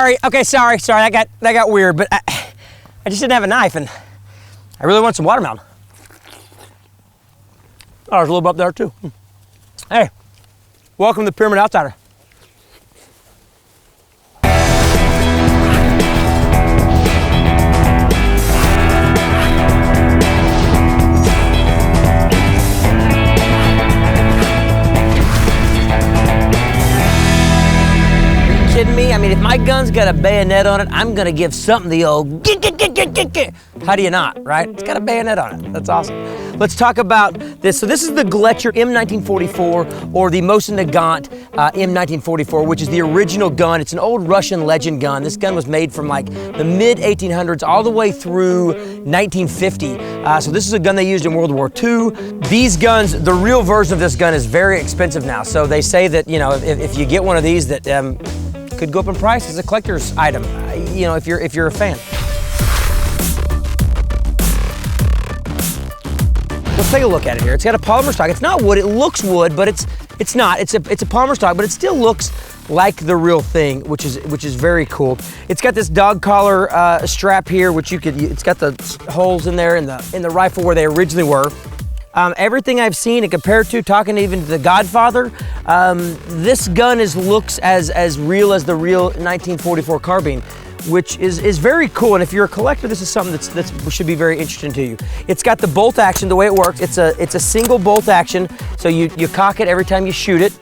sorry. Okay, sorry. That got weird, but I just didn't have a knife, and I really want some watermelon. Oh, there's a little bit up there too. Hey, welcome to Pyramyd Outsider. Kidding me? I mean, if my gun's got a bayonet on it, I'm gonna give something the old get. How do you not, right? It's got a bayonet on it. That's awesome. Let's talk about this. So this is the Gletscher M1944, or the Mosin Nagant M1944, which is the original gun. It's an old Russian legend gun. This gun was made from like the mid 1800s all the way through 1950. So this is a gun they used in World War II. These guns, the real version of this gun is very expensive now. So they say that, you know, if you get one of these, that could go up in price as a collector's item, you know, if you're a fan. Let's take a look at it here. It's got a polymer stock. It's not wood. It looks wood, but it's not. It's a polymer stock, but it still looks like the real thing, which is very cool. It's got this dog collar strap here, which it's got the holes in there in the rifle where they originally were. Everything I've seen and compared to, talking even to the Godfather, this gun looks as real as the real 1944 carbine, which is very cool. And if you're a collector, this is something that should be very interesting to you. It's got the bolt action. The way it works, it's a single bolt action, so you cock it every time you shoot it.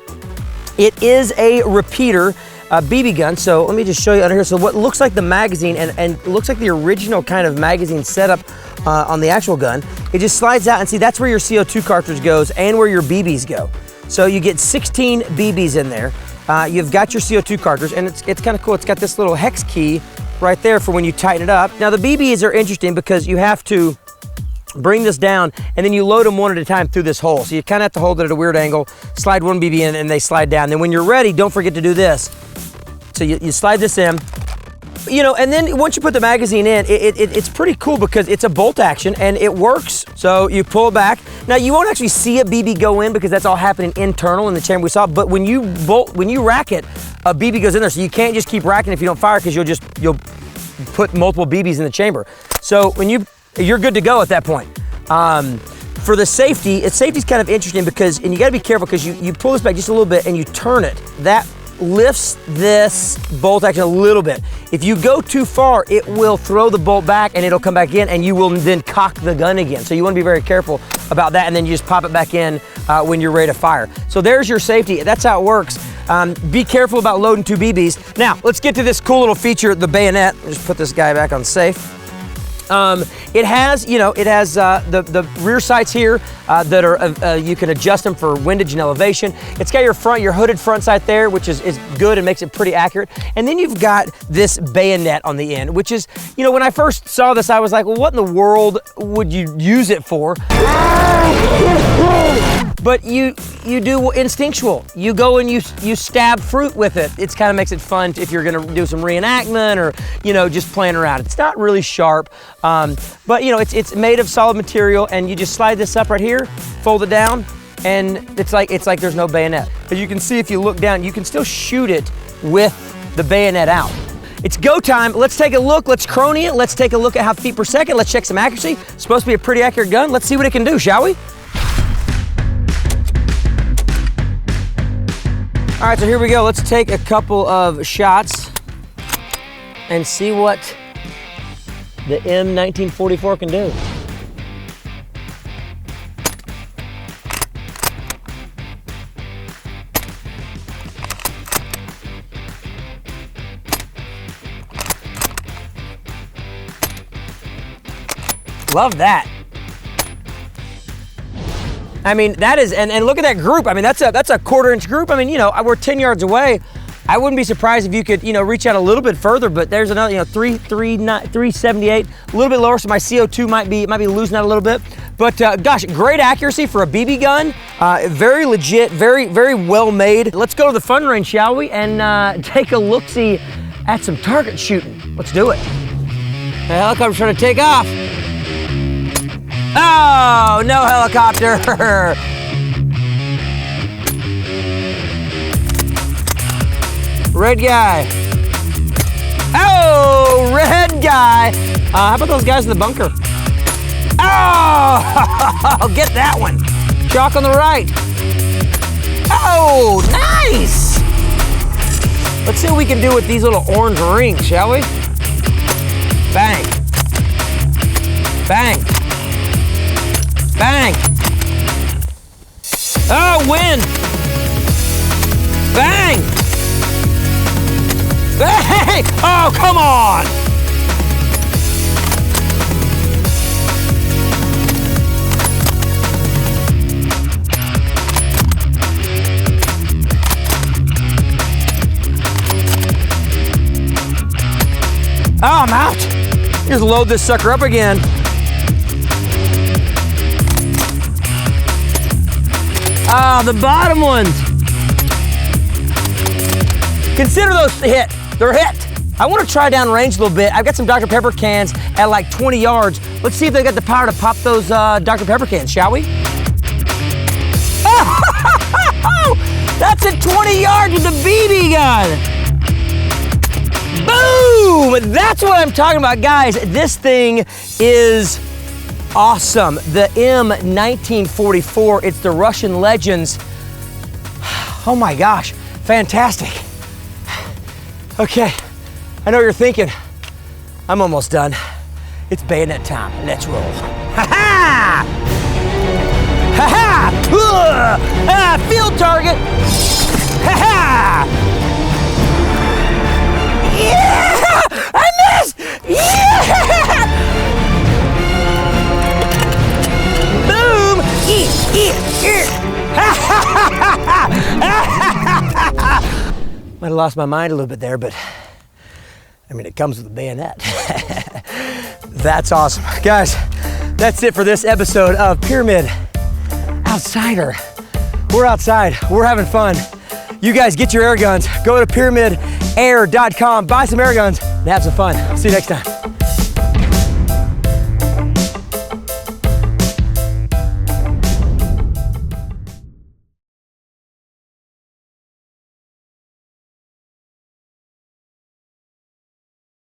It is a repeater BB gun. So let me just show you under here. So what looks like the magazine and looks like the original kind of magazine setup on the actual gun, it just slides out, and see, that's where your CO2 cartridge goes and where your BBs go. So you get 16 BBs in there. You've got your CO2 cartridge, and it's kind of cool. It's got this little hex key right there for when you tighten it up. Now the BBs are interesting because you have to bring this down and then you load them one at a time through this hole. So you kind of have to hold it at a weird angle, slide one BB in, and they slide down. Then when you're ready, don't forget to do this. So you slide this in, you know, and then once you put the magazine in, it's pretty cool because it's a bolt action and it works. So you pull it back. Now you won't actually see a BB go in because that's all happening internal in the chamber we saw, but when you rack it, a BB goes in there. So you can't just keep racking if you don't fire, because you'll put multiple BBs in the chamber. So when you're good to go at that point. For the safety's kind of interesting because, and you gotta be careful because you pull this back just a little bit and you turn it. That lifts this bolt action a little bit. If you go too far, it will throw the bolt back and it'll come back in, and you will then cock the gun again. So you want to be very careful about that, and then you just pop it back in when you're ready to fire. So there's your safety. That's how it works. Be careful about loading 2 BBs. Now, let's get to this cool little feature, the bayonet. Just put this guy back on safe. It has the rear sights here that are, you can adjust them for windage and elevation. It's got your hooded front sight there, which is good and makes it pretty accurate. And then you've got this bayonet on the end, which is, you know, when I first saw this, I was like, well, what in the world would you use it for? But you do instinctual. You go and you stab fruit with it. It kind of makes it fun if you're gonna do some reenactment or, you know, just playing around. It's not really sharp, but you know, it's made of solid material, and you just slide this up right here, fold it down, and it's like there's no bayonet. As you can see, if you look down, you can still shoot it with the bayonet out. It's go time. Let's take a look. Let's crony it. Let's take a look at how feet per second. Let's check some accuracy. It's supposed to be a pretty accurate gun. Let's see what it can do, shall we? All right, so here we go. Let's take a couple of shots and see what the M1944 can do. Love that. I mean, that is, and look at that group. I mean, that's a 1/4-inch group. I mean, you know, we're 10 yards away. I wouldn't be surprised if you could, you know, reach out a little bit further, but there's another, you know, 378, a little bit lower, so my CO2 might be losing out a little bit. But gosh, great accuracy for a BB gun. Very legit, very, very well made. Let's go to the fun range, shall we? And take a look-see at some target shooting. Let's do it. The helicopter's trying to take off. Oh, no helicopter. Red guy. Oh, red guy. How about those guys in the bunker? Oh, get that one. Chalk on the right. Oh, nice. Let's see what we can do with these little orange rings, shall we? Bang. Bang. Bang. Oh, wind. Bang. Bang. Oh, come on. Oh, I'm out. Just load this sucker up again. Ah, the bottom ones. Consider those hit. They're hit. I want to try down range a little bit. I've got some Dr. Pepper cans at like 20 yards. Let's see if they got the power to pop those Dr. Pepper cans, shall we? Oh, that's at 20 yards with the BB gun. Boom! That's what I'm talking about, guys. This thing is awesome. The M1944. It's the Russian Legends. Oh my gosh, fantastic. Okay, I know what you're thinking. I'm almost done. It's bayonet time. Let's roll. Ha ha! Ha ha! Field target. Ha ha! Yeah! I missed! Yeah! Boom! Might have lost my mind a little bit there, but I mean, it comes with a bayonet. That's awesome. Guys, that's it for this episode of Pyramyd Outsider. We're outside, we're having fun. You guys get your air guns, go to pyramydair.com, buy some air guns, and have some fun. See you next time.